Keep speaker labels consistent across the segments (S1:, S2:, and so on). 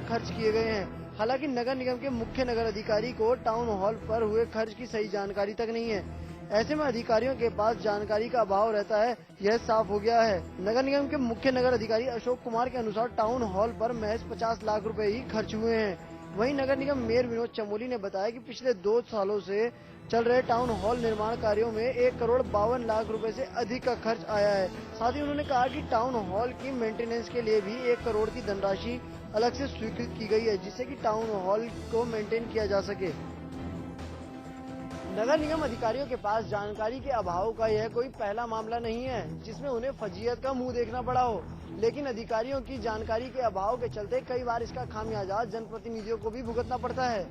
S1: खर्च किए गए हैं। हालांकि नगर निगम के मुख्य नगर अधिकारी को टाउन हॉल पर हुए खर्च की सही जानकारी तक नहीं है। ऐसे में अधिकारियों के पास जानकारी का अभाव रहता है, यह साफ हो गया है। नगर निगम के मुख्य नगर अधिकारी अशोक कुमार के अनुसार टाउन हॉल पर महज 50 लाख रुपए ही खर्च हुए हैं। वहीं नगर निगम मेयर विनोद चमोली ने बताया कि पिछले 2 सालों से चल रहे टाउन हॉल निर्माण कार्यों में 1,52,00,000 रुपए से अधिक का खर्च आया है। साथ ही उन्होंने कहा कि टाउन हॉल की मेंटेनेंस के लिए भी 1 करोड़ की धनराशि अलग से स्वीकृत की गई है, जिससे कि टाउन हॉल को मेंटेन किया जा सके। नगर निगम अधिकारियों के पास जानकारी के अभाव का यह कोई पहला मामला नहीं है जिसमें उन्हें फजीयत का मुंह देखना पड़ा हो, लेकिन अधिकारियों की जानकारी के अभाव के चलते कई बार इसका खामियाजा जनप्रतिनिधियों को भी भुगतना पड़ता है।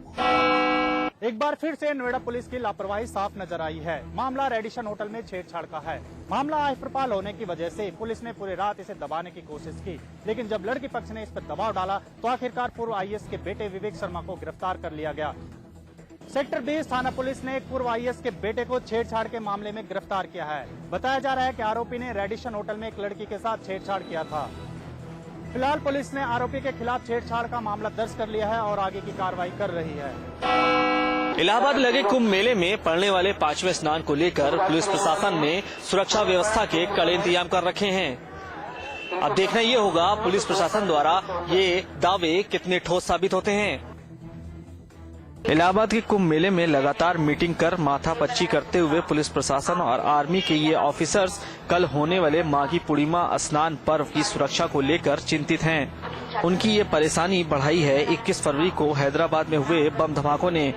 S2: एक बार फिर से नोएडा पुलिस की लापरवाही साफ नजर आई है। मामला रेडिशन होटल में छेड़छाड़ का है। मामला आहिस्तापाल होने की वजह से पुलिस ने पूरी रात इसे दबाने की कोशिश की, लेकिन जब लड़की पक्ष ने इस पर दबाव डाला तो आखिरकार पूर्व आईएएस के बेटे विवेक शर्मा को गिरफ्तार कर लिया गया। सेक्टर 20 थाना पुलिस ने एक पूर्व आईएएस के बेटे को छेड़छाड़ के मामले में गिरफ्तार किया है। बताया जा रहा है कि आरोपी ने रेडिशन होटल में एक लड़की के साथ छेड़छाड़ किया था। फिलहाल पुलिस ने आरोपी के खिलाफ छेड़छाड़ का मामला दर्ज कर लिया है और आगे की कार्रवाई कर रही है।
S3: इलाहाबाद लगे कुंभ मेले में पड़ने वाले 5वें स्नान को लेकर पुलिस प्रशासन ने सुरक्षा व्यवस्था के कड़े इंतजाम कर रखे हैं। अब देखना ये होगा पुलिस प्रशासन द्वारा ये दावे कितने ठोस साबित होते हैं। इलाहाबाद के कुंभ मेले में लगातार मीटिंग कर माथापच्ची करते हुए पुलिस प्रशासन और आर्मी के ये ऑफिसर्स कल होने वाले माघी पूर्णिमा स्नान पर्व की सुरक्षा को लेकर चिंतित हैं। उनकी ये परेशानी बढ़ाई है 21 फरवरी को हैदराबाद में हुए बम धमाकों ने।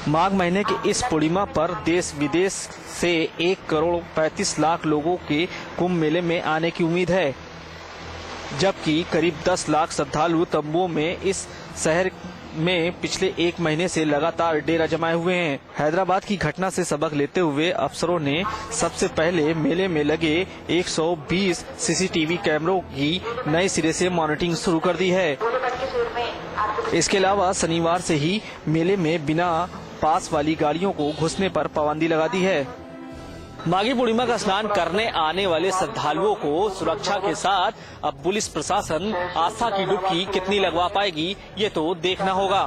S3: माघ महीने के इस पूर्णिमा पर देश विदेश से 1,35,00,000 लोगों के कुंभ मेले में आने की उम्मीद है, जबकि करीब 10 लाख श्रद्धालु तंबुओं में इस शहर में पिछले 1 महीने से लगातार डेरा जमाए हुए हैं। हैदराबाद की घटना से सबक लेते हुए अफसरों ने सबसे पहले मेले में लगे 120 सीसीटीवी कैमरों की नए सिरे से मॉनिटरिंग शुरू कर दी है। इसके अलावा शनिवार से ही मेले में बिना पास वाली गाड़ियों को घुसने पर पाबंदी लगा दी है। माघी पूर्णिमा का स्नान करने आने वाले श्रद्धालुओं को सुरक्षा के साथ अब पुलिस प्रशासन आस्था की डुबकी कितनी लगवा पाएगी, ये तो देखना होगा।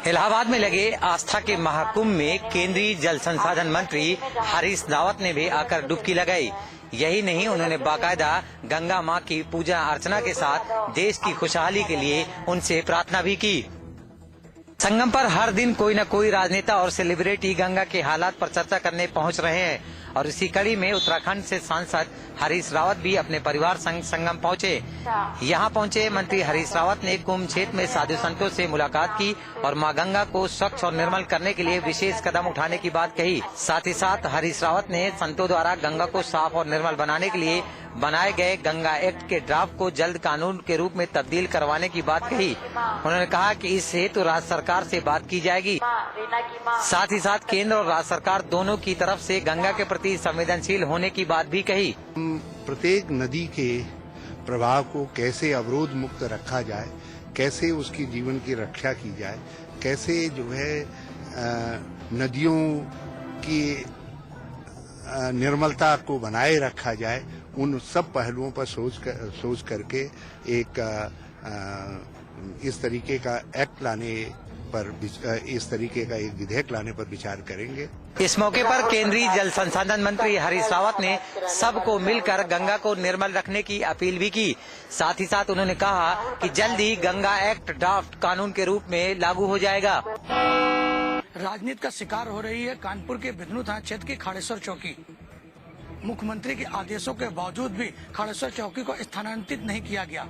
S4: इलाहाबाद में लगे आस्था के महाकुंभ में केंद्रीय जल संसाधन मंत्री हरीश रावत ने भी आकर डुबकी लगाई। यही नहीं, उन्होंने बाकायदा गंगा मां की पूजा अर्चना के साथ देश की खुशहाली के लिए उनसे प्रार्थना भी की। संगम पर हर दिन कोई न कोई राजनेता और सेलिब्रिटी गंगा के हालात पर चर्चा करने पहुंच रहे हैं और इसी कड़ी में उत्तराखंड से सांसद हरीश रावत भी अपने परिवार संग संगम पहुंचे। यहां पहुंचे मंत्री हरीश रावत ने कुंभ क्षेत्र में साधु संतों से मुलाकात की और मां गंगा को स्वच्छ और निर्मल करने के लिए विशेष कदम उठाने की बात कही। साथ ही साथ हरीश रावत ने संतों द्वारा गंगा को साफ और निर्मल बनाने के लिए बनाए गए गंगा एक्ट के ड्राफ्ट को जल्द कानून के रूप में तब्दील करवाने की बात कही। उन्होंने कहा कि इस हेतु राज्य सरकार से बात की जाएगी। साथ ही साथ केंद्र और राज्य सरकार दोनों की तरफ से गंगा के प्रति संवेदनशील होने की बात भी कही।
S5: प्रत्येक नदी के प्रवाह को कैसे अवरोध मुक्त रखा जाए, कैसे उसकी जीवन की रक्षा की जाए, कैसे जो है नदियों की निर्मलता को बनाए रखा जाए, उन सब पहलुओं पर सोच करके एक इस तरीके का एक्ट लाने पर, इस तरीके का एक विधेयक लाने पर विचार करेंगे।
S4: इस मौके पर केंद्रीय जल संसाधन मंत्री हरीश रावत ने सबको मिलकर गंगा को निर्मल रखने की अपील भी की। साथ ही साथ उन्होंने कहा कि जल्द ही गंगा एक्ट ड्राफ्ट कानून के रूप में लागू हो जाएगा।
S6: राजनीति का शिकार हो रही है कानपुर के बिधनू थाना क्षेत्र की खाड़ेश्वर चौकी। मुख्यमंत्री के आदेशों के बावजूद भी खाड़ेश्वर चौकी को स्थानांतरित नहीं किया गया।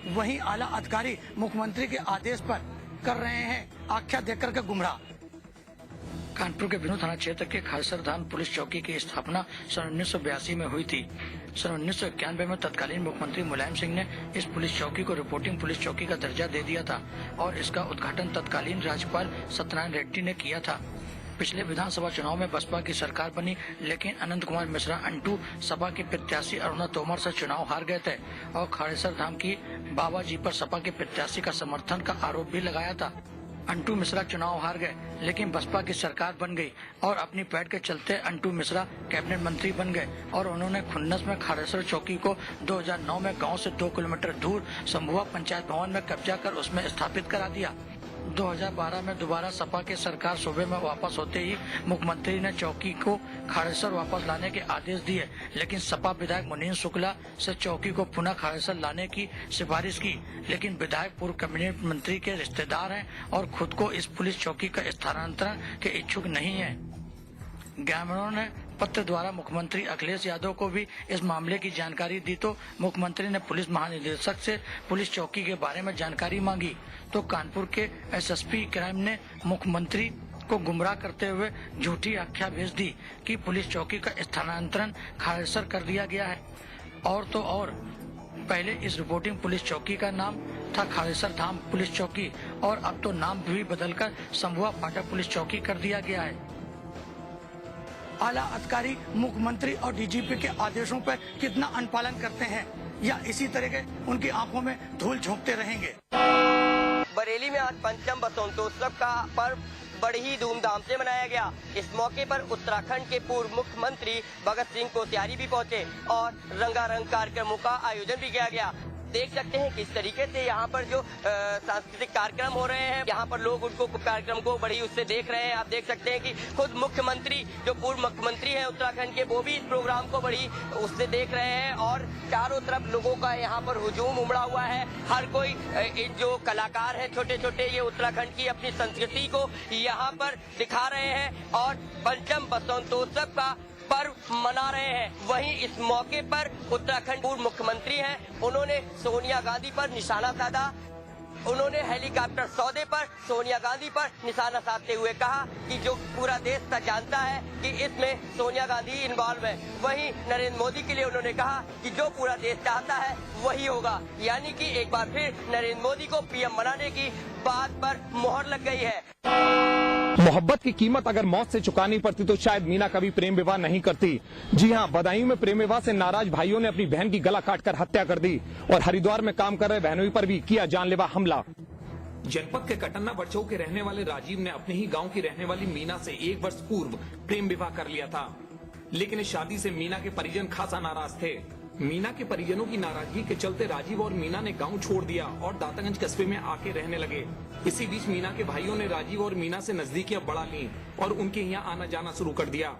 S6: वहीं आला अधिकारी मुख्यमंत्री के आदेश पर कर रहे हैं आख्या देकर के गुमराह। कानपुर के बिधनू थाना क्षेत्र के खाड़ेश्वर धाम पुलिस चौकी की स्थापना सन 1982 में हुई थी। सन 1991 में तत्कालीन मुख्यमंत्री मुलायम सिंह ने इस पुलिस चौकी को रिपोर्टिंग पुलिस चौकी का दर्जा दे दिया था और इसका उद्घाटन तत्कालीन राज्यपाल सत्यनारायण रेड्डी ने किया था। पिछले विधानसभा चुनाव में बसपा की सरकार बनी, लेकिन अनंत कुमार मिश्रा अंटू सपा के प्रत्याशी अरुणा तोमर से चुनाव हार गए थे और खाड़ेश्वर धाम की बाबा जी पर सपा के प्रत्याशी का समर्थन का आरोप भी लगाया था। अंटू मिश्रा चुनाव हार गए, लेकिन बसपा की सरकार बन गई और अपनी पैठ के चलते अंटू मिश्रा कैबिनेट मंत्री बन गए और उन्होंने खुन्नस में खाड़ेसर चौकी को 2009 में गांव से 2 किलोमीटर दूर संभुआ पंचायत भवन में कब्जा कर उसमें स्थापित करा दिया। 2012 में दोबारा सपा की सरकार सूबे में वापस होते ही मुख्यमंत्री ने चौकी को खाड़ेसर वापस लाने के आदेश दिए, लेकिन सपा विधायक मुनीर शुक्ला से चौकी को पुनः खाड़ेसर लाने की सिफारिश की, लेकिन विधायक पूर्व कैबिनेट मंत्री के रिश्तेदार हैं और खुद को इस पुलिस चौकी का स्थानांतरण के इच्छुक नहीं है। ग्रामीणों ने पत्र द्वारा मुख्यमंत्री अखिलेश यादव को भी इस मामले की जानकारी दी तो मुख्यमंत्री ने पुलिस महानिदेशक से पुलिस चौकी के बारे में जानकारी मांगी, तो कानपुर के एसएसपी क्राइम ने मुख्यमंत्री को गुमराह करते हुए झूठी आख्या भेज दी कि पुलिस चौकी का स्थानांतरण खाड़ेसर कर दिया गया है। और तो और पहले इस रिपोर्टिंग पुलिस चौकी का नाम था खाड़ेसर धाम पुलिस चौकी और अब तो नाम भी बदलकर संभुआ फाटक पुलिस चौकी कर दिया गया है। आला अधिकारी मुख्यमंत्री और डीजीपी के आदेशों पर कितना अनुपालन करते हैं या इसी तरह के उनकी आंखों में धूल झोंकते रहेंगे।
S7: बरेली में आज पंचम बसंतोत्सव का पर्व बड़ी ही धूमधाम से मनाया गया। इस मौके पर उत्तराखंड के पूर्व मुख्यमंत्री भगत सिंह कोश्यारी भी पहुंचे और रंगारंग कार्यक्रमों का आयोजन भी किया गया। देख सकते हैं किस तरीके से यहाँ पर जो सांस्कृतिक कार्यक्रम हो रहे हैं, यहाँ पर लोग उनको कार्यक्रम को बड़ी उससे देख रहे हैं। आप देख सकते हैं कि खुद मुख्यमंत्री जो पूर्व मुख्यमंत्री हैं उत्तराखंड के, वो भी इस प्रोग्राम को बड़ी उससे देख रहे हैं और चारों तरफ लोगों का यहाँ पर हुजूम उमड़ा हुआ है। हर कोई जो कलाकार हैं छोटे छोटे, ये उत्तराखंड की अपनी संस्कृति को यहाँ पर दिखा रहे हैं और पंचम बसंतोत्सव का पर्व मना रहे हैं। वहीं इस मौके पर उत्तराखंड पूर्व मुख्यमंत्री हैं, उन्होंने सोनिया गांधी पर निशाना साधा। उन्होंने हेलीकॉप्टर सौदे पर सोनिया गांधी पर निशाना साधते हुए कहा कि जो पूरा देश जानता है कि इसमें सोनिया गांधी इन्वॉल्व है। वहीं नरेंद्र मोदी के लिए उन्होंने कहा कि जो पूरा देश चाहता है वही होगा, यानी कि एक बार फिर नरेंद्र मोदी को पीएम बनाने की बात पर मोहर लग गई है।
S8: मोहब्बत की कीमत अगर मौत से चुकानी पड़ती तो शायद मीना कभी प्रेम विवाह नहीं करती। जी हां, बदायूं में प्रेम विवाह से नाराज भाइयों ने अपनी बहन की गला काटकर हत्या कर दी और हरिद्वार में काम कर रहे बहनोई पर भी किया जानलेवा हमला।
S9: जनपद के कटन्ना बड़चौ के रहने वाले राजीव ने अपने ही गांव की रहने वाली मीना से 1 वर्ष पूर्व प्रेम विवाह कर लिया था, लेकिन इस शादी से मीना के परिजन खासा नाराज थे। मीना के परिजनों की नाराजगी के चलते राजीव और मीना ने गांव छोड़ दिया और दातागंज कस्बे में आके रहने लगे। इसी बीच मीना के भाइयों ने राजीव और मीना से नजदीकियां बढ़ा ली और उनके यहाँ आना जाना शुरू कर दिया।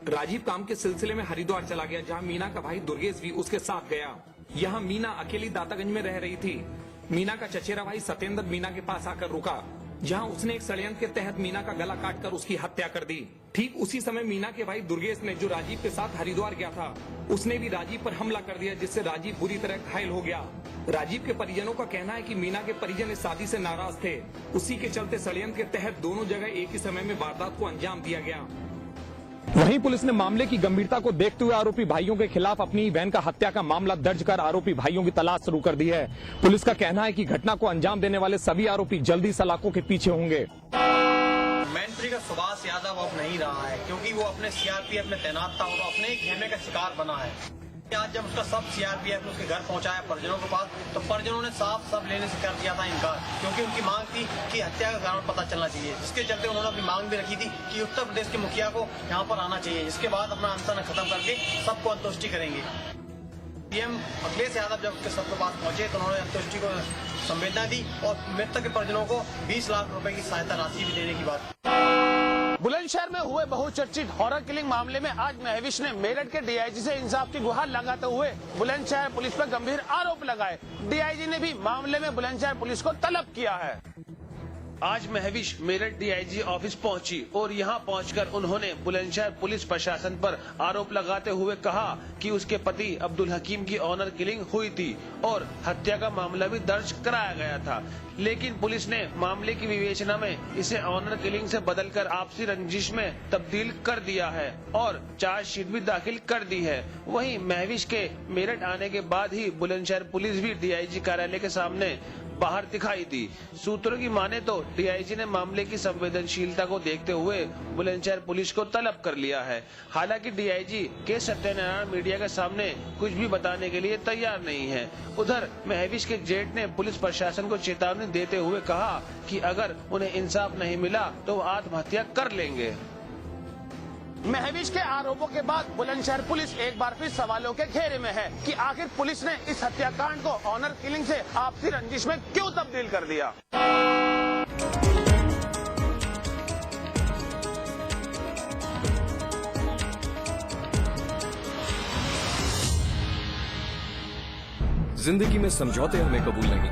S9: राजीव काम के सिलसिले में हरिद्वार चला गया, जहाँ मीना का भाई दुर्गेश भी उसके साथ गया। यहाँ मीना अकेली दातागंज में रह रही थी। मीना का चचेरा भाई सत्येंद्र मीना के पास आकर रुका, जहां उसने एक षड्यंत्र के तहत मीना का गला काटकर उसकी हत्या कर दी। ठीक उसी समय मीना के भाई दुर्गेश ने, जो राजीव के साथ हरिद्वार गया था, उसने भी राजीव पर हमला कर दिया, जिससे राजीव बुरी तरह घायल हो गया। राजीव के परिजनों का कहना है कि मीना के परिजन इस शादी से नाराज थे। उसी के चलते षड्यंत्र के तहत दोनों जगह एक ही समय में वारदात को अंजाम दिया गया।
S8: वहीं पुलिस ने मामले की गंभीरता को देखते हुए आरोपी भाइयों के खिलाफ अपनी बहन का हत्या का मामला दर्ज कर आरोपी भाइयों की तलाश शुरू कर दी है। पुलिस का कहना है कि घटना को अंजाम देने वाले सभी आरोपी जल्दी सलाखों के पीछे होंगे।
S10: मैनपुरी का सुभाष यादव अब नहीं रहा है, क्योंकि वो अपने सीआरपीएफ में तैनात था और अपने ही खेमे का शिकार बना है। आज जब उसका सब सीआरपीएफ ने उसके घर पहुंचाया परिजनों के पास, तो परिजनों ने साफ सब लेने से कर दिया था इनकार, क्योंकि उनकी मांग थी कि हत्या का कारण पता चलना चाहिए, जिसके चलते उन्होंने अपनी मांग भी रखी थी कि उत्तर प्रदेश के मुखिया को यहाँ पर आना चाहिए। इसके बाद अपना अनशन खत्म करके सबको अंतुष्टि करेंगे। पीएम अखिलेश यादव जब उसके सबके पास पहुंचे तो उन्होंने अंतुष्टि को संवेदना दी और मृतक के परिजनों को 20 लाख रुपए की सहायता राशि भी देने की बात।
S11: बुलंदशहर में हुए बहुचर्चित हॉरर किलिंग मामले में आज महविश ने मेरठ के डीआईजी से इंसाफ की गुहार लगाते हुए बुलंदशहर पुलिस पर गंभीर आरोप लगाए। डीआईजी ने भी मामले में बुलंदशहर पुलिस को तलब किया है। आज महविश मेरठ डीआईजी ऑफिस पहुंची और यहां पहुंचकर उन्होंने बुलंदशहर पुलिस प्रशासन पर आरोप लगाते हुए कहा कि उसके पति अब्दुल हकीम की ऑनर किलिंग हुई थी और हत्या का मामला भी दर्ज कराया गया था, लेकिन पुलिस ने मामले की विवेचना में इसे ऑनर किलिंग से बदलकर आपसी रंजिश में तब्दील कर दिया है और चार्जशीट भी दाखिल कर दी है। वहीं महविश के मेरठ आने के बाद ही बुलंदशहर पुलिस भी डीआईजी कार्यालय के सामने बाहर दिखाई दी। सूत्रों की माने तो डीआईजी ने मामले की संवेदनशीलता को देखते हुए बुलंदशहर पुलिस को तलब कर लिया है। हालांकि डीआईजी के सत्यनारायण मीडिया के सामने कुछ भी बताने के लिए तैयार नहीं है। उधर महविश के जेठ ने पुलिस प्रशासन को चेतावनी देते हुए कहा कि अगर उन्हें इंसाफ नहीं मिला तो वो आत्महत्या कर लेंगे। महविश के आरोपों के बाद बुलंदशहर पुलिस एक बार फिर सवालों के घेरे में है कि आखिर पुलिस ने इस हत्याकांड को ऑनर किलिंग से आपसी रंजिश में क्यों तब्दील कर दिया।
S12: जिंदगी में समझौते हमें कबूल नहीं,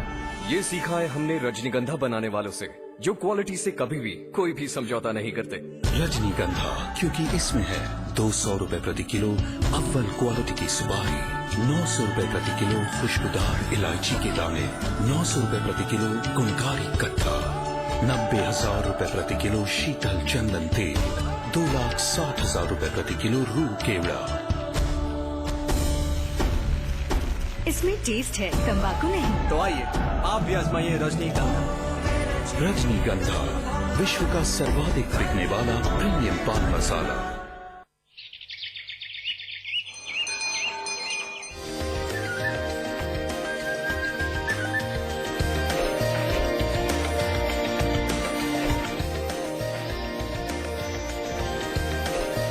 S12: ये सीखा है हमने रजनीगंधा बनाने वालों से, जो क्वालिटी से कभी भी कोई भी समझौता नहीं करते।
S13: रजनीगंधा, क्योंकि इसमें है 200 रुपए प्रति किलो अव्वल क्वालिटी की सुपारी, 900 रुपए प्रति किलो खुशबूदार इलायची के दाने, 900 रुपए प्रति किलो गुणकारी कट्टा, 90,000 रुपए प्रति किलो शीतल चंदन तेल, 2,60,000 रुपए प्रति किलो रूह केवड़ा।
S14: इसमें टेस्ट है, तंबाकू नहीं।
S12: तो आइए आप भी आजमाइए रजनीगंधा।
S13: रजनीगंधा, विश्व का सर्वाधिक बिकने वाला प्रीमियम पान मसाला।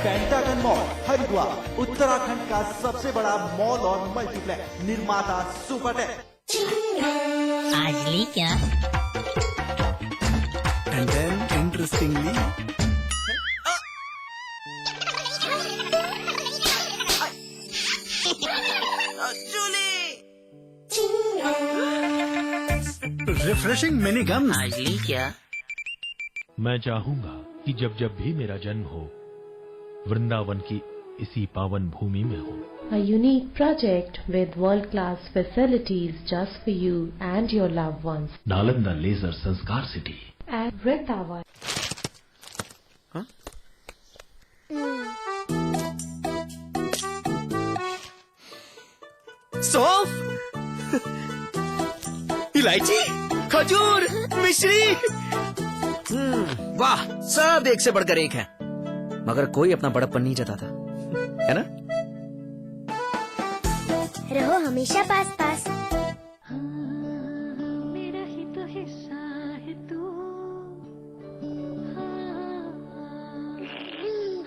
S15: पेंटागन मॉल हरिद्वार, उत्तराखंड का सबसे बड़ा मॉल और मल्टीप्लेक्स। निर्माता सुपरटेक।
S16: आज ली क्या?
S15: And then interestingly,
S17: refreshing mini gum.
S16: आज ली क्या?
S18: मैं चाहूंगा कि जब जब भी मेरा जन्म हो, वृंदावन की इसी पावन भूमि में हो।
S19: A unique project with world-class facilities just for you and your loved ones.
S18: Nalanda leisure Sanskar city
S19: At Vrindavan.
S15: सौंफ, इलायची, खजूर, मिश्री।
S20: वाह, सब एक से बढ़कर एक है, मगर कोई अपना बड़प्पन नहीं जताता, है ना?
S21: रहो हमेशा पास पास।
S22: मेरा ही तो हिस्सा है तू,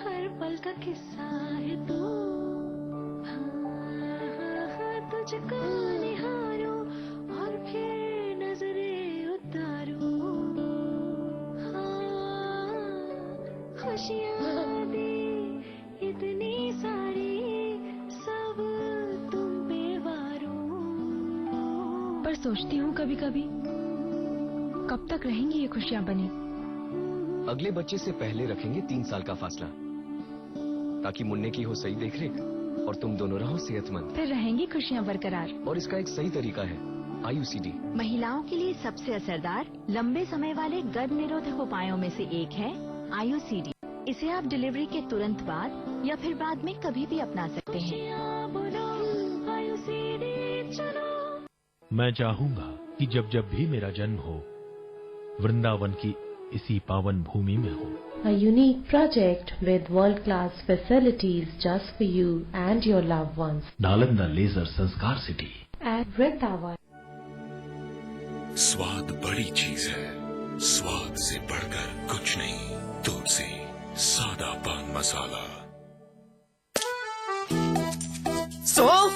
S22: हर पल का किस्सा है तू, तुझको निहारो और फिर नजरें उतारो, खुशियाँ दी इतनी सारी, सब तुम पे वारो।
S23: पर सोचती हूँ कभी कभी, कब तक रहेंगी ये खुशियाँ बनी?
S12: अगले बच्चे से पहले रखेंगे 3 साल का फासला, ताकि मुन्ने की हो सही देखरेख और तुम दोनों रहो सेहतमंद।
S23: फिर रहेंगी खुशियाँ बरकरार।
S12: और इसका एक सही तरीका है, IUCD।
S14: महिलाओं के लिए सबसे असरदार लंबे समय वाले गर्भ निरोधक उपायों में से एक है IUCD। इसे आप डिलीवरी के तुरंत बाद या फिर बाद में कभी भी अपना सकते हैं।
S18: मैं चाहूंगा कि जब जब भी मेरा जन्म हो, वृंदावन की इसी पावन भूमि में हो।
S19: A unique project with world-class facilities just for you and your loved ones.
S18: Nalanda leisure Sanskar city
S19: At Vrindavan.
S13: स्वाद बड़ी चीज है, स्वाद से बढ़कर कुछ नहीं। तुलसी सादा पान मसाला।
S15: सौंफ,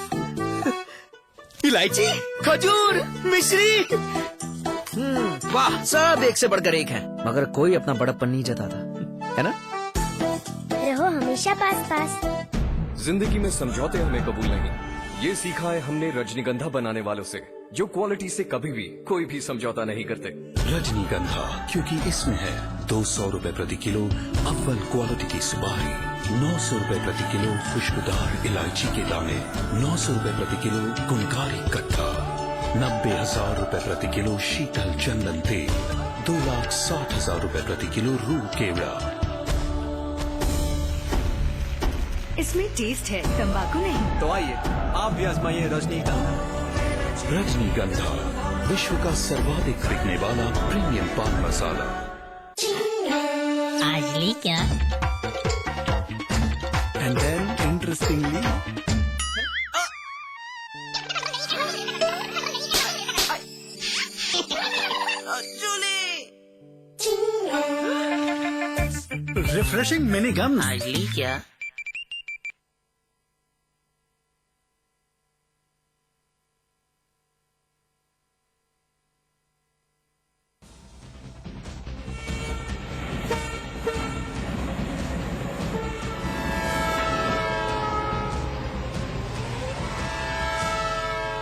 S15: इलायची, खजूर, मिश्री।
S20: वाह, सब एक से बढ़कर एक है, मगर कोई अपना बड़प्पन नहीं जताता, है ना?
S21: रहो हमेशा पास पास।
S12: जिंदगी में समझौते हमें कबूल नहीं, ये सीखा है हमने रजनीगंधा बनाने वालों से, जो क्वालिटी से कभी भी कोई भी समझौता नहीं करते।
S13: रजनीगंधा, क्योंकि इसमें है 200 रुपए प्रति किलो अव्वल क्वालिटी की सुपारी, 900 रुपए प्रति किलो खुशबूदार इलायची के दाने, 900 रुपए प्रति किलो गुणकारी कट्टा, 90,000 रुपए प्रति किलो शीतल चंदन तेल, 2,60,000 रुपए प्रति किलो रूह केवड़ा।
S14: इसमें टेस्ट है, तंबाकू नहीं।
S12: तो आइए आप भी आजमाइए रजनीगंधा।
S13: रजनीगंधा, विश्व का सर्वाधिक बिकने वाला प्रीमियम पान मसाला।
S16: आज ली क्या?
S17: And then, interestingly, refreshing mini gums.
S16: आज ली क्या?